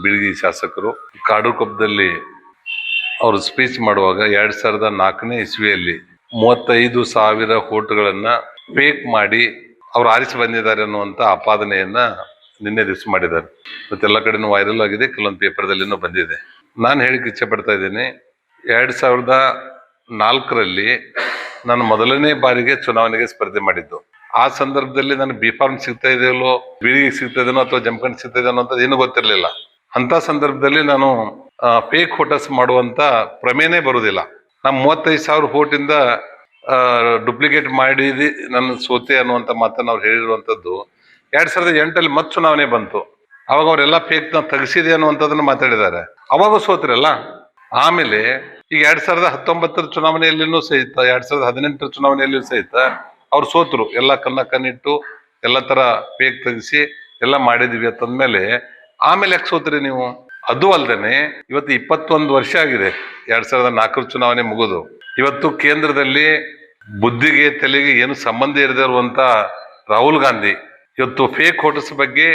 ಬೀಳಗಿ ಶಾಸಕರು ಕಾಡುಕೊಪ್ಪದಲ್ಲಿ ಅವರು ಸ್ಪೀಚ್ ಮಾಡುವಾಗ 2004ನೇ ಇಸ್ವಿಯಲ್ಲಿ 35,000 ವೋಟ್ಗಳನ್ನ ಫೇಕ್ ಮಾಡಿ ಅವ್ರು ಆರಿಸಿ ಬಂದಿದ್ದಾರೆ ಅನ್ನುವಂತ ಆಪಾದನೆಯನ್ನ ನಿನ್ನೆ ದಿವಸ ಮಾಡಿದ್ದಾರೆ. ಮತ್ತೆಲ್ಲ ಕಡೆನೂ ವೈರಲ್ ಆಗಿದೆ, ಕೆಲವೊಂದು ಪೇಪರ್ದಲ್ಲಿನೂ ಬಂದಿದೆ. ನಾನು ಹೇಳಿಕ್ಕೆ ಇಚ್ಛೆ ಪಡ್ತಾ ಇದ್ದೀನಿ, 2004ರಲ್ಲಿ ನಾನು ಮೊದಲನೇ ಬಾರಿಗೆ ಚುನಾವಣೆಗೆ ಸ್ಪರ್ಧೆ ಮಾಡಿದ್ದು. ಆ ಸಂದರ್ಭದಲ್ಲಿ ನನಗೆ ಬಿಫಾರ್ಮ್ ಸಿಗ್ತಾ ಇದೆಯಲ್ಲೋ, ಬೀಳಿಗೆ ಸಿಗ್ತಾ ಇದೆನೋ ಅಥವಾ ಜಮಖಂಡ್ ಸಿಗ್ತಾ ಇದೆನೋ ಅಂತ ಏನೂ ಗೊತ್ತಿರಲಿಲ್ಲ. ಅಂತ ಸಂದರ್ಭದಲ್ಲಿ ನಾನು ಫೇಕ್ ವೋಟರ್ಸ್ ಮಾಡುವಂತ ಪ್ರಮೇಯನೇ ಬರುವುದಿಲ್ಲ. ನಾನು 35,000 ವೋಟಿಂದ ಡುಪ್ಲಿಕೇಟ್ ಮಾಡಿದಿ ನನ್ನ ಸೋತೆ ಅನ್ನುವಂಥ ಮಾತನ್ನು ಅವ್ರು ಹೇಳಿರುವಂಥದ್ದು 2008ರಲ್ಲಿ ಮತ್ತೆ ಚುನಾವಣೆ ಬಂತು. ಅವಾಗ ಅವರೆಲ್ಲ ಫೇಕ್ನ ತೆಗೆಸಿದೆ ಅನ್ನುವಂಥದ್ದನ್ನು ಮಾತಾಡಿದ್ದಾರೆ. ಅವಾಗ ಸೋತ್ರಲ್ಲ. ಆಮೇಲೆ ಈಗ 2019 ಚುನಾವಣೆಯಲ್ಲಿನೂ ಸಹಿತ 2018 ಚುನಾವಣೆಯಲ್ಲಿಯೂ ಸಹಿತ ಅವ್ರು ಸೋತರು. ಎಲ್ಲ ಕಣ್ಣಿಟ್ಟು ಎಲ್ಲ ತರ ಫೇಕ್ ತೆಗೆಸಿ ಎಲ್ಲ ಮಾಡಿದೀವಿ ಅಂತಂದ್ಮೇಲೆ ಆಮೇಲೆ ಯಾಕೆ ಸೋತ್ರಿ ನೀವು? ಅದು ಅಲ್ದೇನೆ ಇವತ್ತು 21 ವರ್ಷ ಆಗಿದೆ 2004 ಚುನಾವಣೆ ಮುಗಿದು. ಇವತ್ತು ಕೇಂದ್ರದಲ್ಲಿ ಬುದ್ಧಿಗೆ ತಲೆಗೆ ಏನು ಸಂಬಂಧ ಇರದೇ ಇರುವಂತ ರಾಹುಲ್ ಗಾಂಧಿ ಇವತ್ತು ಫೇಕ್ ವೋಟರ್ಸ್ ಬಗ್ಗೆ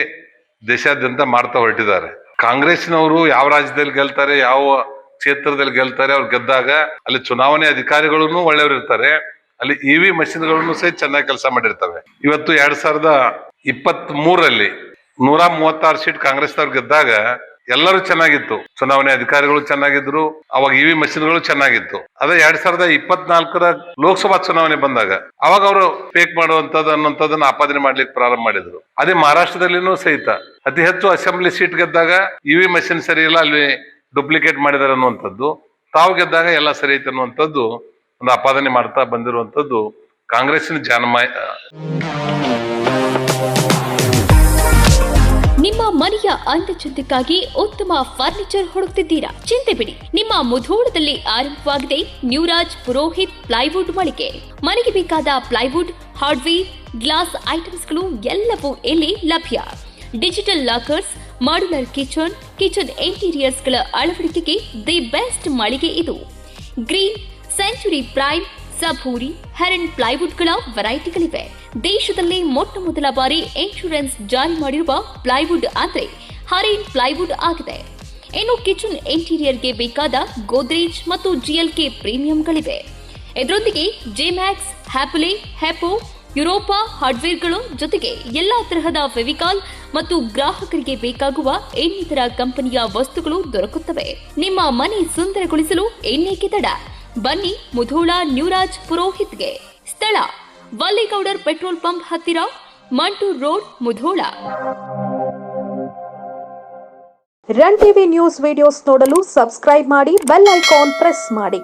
ದೇಶಾದ್ಯಂತ ಮಾಡ್ತಾ ಹೊರಟಿದ್ದಾರೆ. ಕಾಂಗ್ರೆಸ್ನವರು ಯಾವ ರಾಜ್ಯದಲ್ಲಿ ಗೆಲ್ತಾರೆ, ಯಾವ ಕ್ಷೇತ್ರದಲ್ಲಿ ಗೆಲ್ತಾರೆ, ಅವ್ರು ಗೆದ್ದಾಗ ಅಲ್ಲಿ ಚುನಾವಣೆ ಅಧಿಕಾರಿಗಳು ಒಳ್ಳೆಯವರು ಇರ್ತಾರೆ, ಅಲ್ಲಿ ಇವಿ ಮಷಿನ್ಗಳನ್ನು ಸಹಿತ ಚೆನ್ನಾಗಿ ಕೆಲಸ ಮಾಡಿರ್ತವೆ. ಇವತ್ತು 2023ರಲ್ಲಿ 136 ಸೀಟ್ ಕಾಂಗ್ರೆಸ್ನವ್ರು ಗೆದ್ದಾಗ ಎಲ್ಲರೂ ಚೆನ್ನಾಗಿತ್ತು, ಚುನಾವಣೆ ಅಧಿಕಾರಿಗಳು ಚೆನ್ನಾಗಿದ್ರು, ಅವಾಗ ಇವಿ ಮಷಿನ್ಗಳು ಚೆನ್ನಾಗಿತ್ತು. ಅದೇ 2024ರ ಲೋಕಸಭಾ ಚುನಾವಣೆ ಬಂದಾಗ ಅವಾಗ ಅವರು ಫೇಕ್ ಮಾಡುವಂತದ್ದು ಅನ್ನೋಂಥದ್ದನ್ನ ಆಪಾದನೆ ಮಾಡ್ಲಿಕ್ಕೆ ಪ್ರಾರಂಭ ಮಾಡಿದ್ರು. ಅದೇ ಮಹಾರಾಷ್ಟ್ರದಲ್ಲಿನೂ ಸಹಿತ ಅತಿ ಹೆಚ್ಚು ಅಸೆಂಬ್ಲಿ ಸೀಟ್ ಗೆದ್ದಾಗ ಇವಿ ಮಷಿನ್ ಸರಿ ಇಲ್ಲ, ಅಲ್ಲಿ ಡುಪ್ಲಿಕೇಟ್ ಮಾಡಿದಾರೆ ಅನ್ನುವಂಥದ್ದು, ತಾವು ಗೆದ್ದಾಗ ಎಲ್ಲ ಸರಿ ಐತೆ ಅನ್ನುವಂಥದ್ದು ಒಂದು ಆಪಾದನೆ ಮಾಡ್ತಾ ಬಂದಿರುವಂತದ್ದು ಕಾಂಗ್ರೆಸ್ಸಿನ ಜಾನಮಾಯ. ನಿಮ್ಮ ಮನೆಯ ಅಂದಚಂದಕ್ಕಾಗಿ ಉತ್ತಮ ಫರ್ನಿಚರ್ ಹುಡುಕ್ತಿದ್ದೀರಾ? ಚಿಂತೆ ಬಿಡಿ, ನಿಮ್ಮ ಮುಧೋಳದಲ್ಲಿ ಆರಂಭವಾಗಿದೆ ನ್ಯೂರಾಜ್ ಪುರೋಹಿತ್ ಪ್ಲೈವುಡ್ ಮಳಿಗೆ. ಮನೆಗೆ ಬೇಕಾದ ಪ್ಲೈವುಡ್, ಹಾರ್ಡ್ವೇರ್, ಗ್ಲಾಸ್ ಐಟಮ್ಸ್ಗಳು ಎಲ್ಲವೂ ಇಲ್ಲಿ ಲಭ್ಯ. Digital lockers, modular kitchen interiors ಗಳ ಅಳವಡಿಕೆಗೆ ದಿ ಬೆಸ್ಟ್ ಮಳಿಗೆ ಇದು. ಗ್ರೀನ್, ಸೆಂಚುರಿ ಪ್ರೈಮ್, ಸಭೂರಿ, ಹೆರನ್ ಪ್ಲೈವುಡ್ಗಳ ವೆರೈಟಿಗಳಿವೆ. ದೇಶದಲ್ಲಿ ಮೊಟ್ಟ ಮೊದಲ ಬಾರಿ ಇನ್ಶೂರೆನ್ಸ್ ಜಾರಿ ಮಾಡಿರುವ ಪ್ಲೈವುಡ್ ಅಂದ್ರೆ ಹರೇನ್ ಪ್ಲೈವುಡ್ ಆಗಿದೆ. ಇನ್ನು ಕಿಚನ್ ಇಂಟೀರಿಯರ್ಗೆ ಬೇಕಾದ ಗೋದ್ರೇಜ್ ಮತ್ತು GLK ಪ್ರೀಮಿಯಂಗಳಿವೆ. ಇದರೊಂದಿಗೆ ಜೆಮ್ಯಾಕ್ಸ್, ಹ್ಯಾಪಲೆ, ಹೆಪೋ, ಯುರೋಪಾ ಹಾರ್ಡ್ವೇರ್ಗಳು ಜೊತೆಗೆ ಎಲ್ಲಾ ತರಹದ ಫೆವಿಕಾಲ್ ಮತ್ತು ಗ್ರಾಹಕರಿಗೆ ಬೇಕಾಗುವ ಇನ್ನಿತರ ಕಂಪನಿಯ ವಸ್ತುಗಳು ದೊರಕುತ್ತವೆ. ನಿಮ್ಮ ಮನೆ ಸುಂದರಗೊಳಿಸಲು ಇನ್ನೇಕೆ ತಡ? ಬನ್ನಿ ಮುಧೋಳ ನ್ಯೂರಾಜ್ ಪುರೋಹಿತ್ಗೆ. ಸ್ಥಳ ವಲ್ಲಿಗೌಡರ್ ಪೆಟ್ರೋಲ್ ಪಂಪ್ ಹತ್ತಿರ, Mantur road, Mudhol. Run TV news videos ನೋಡಲು ಸಬ್ಸ್ಕ್ರೈಬ್ ಮಾಡಿ, ಬೆಲ್ ಐಕಾನ್ ಪ್ರೆಸ್ ಮಾಡಿ.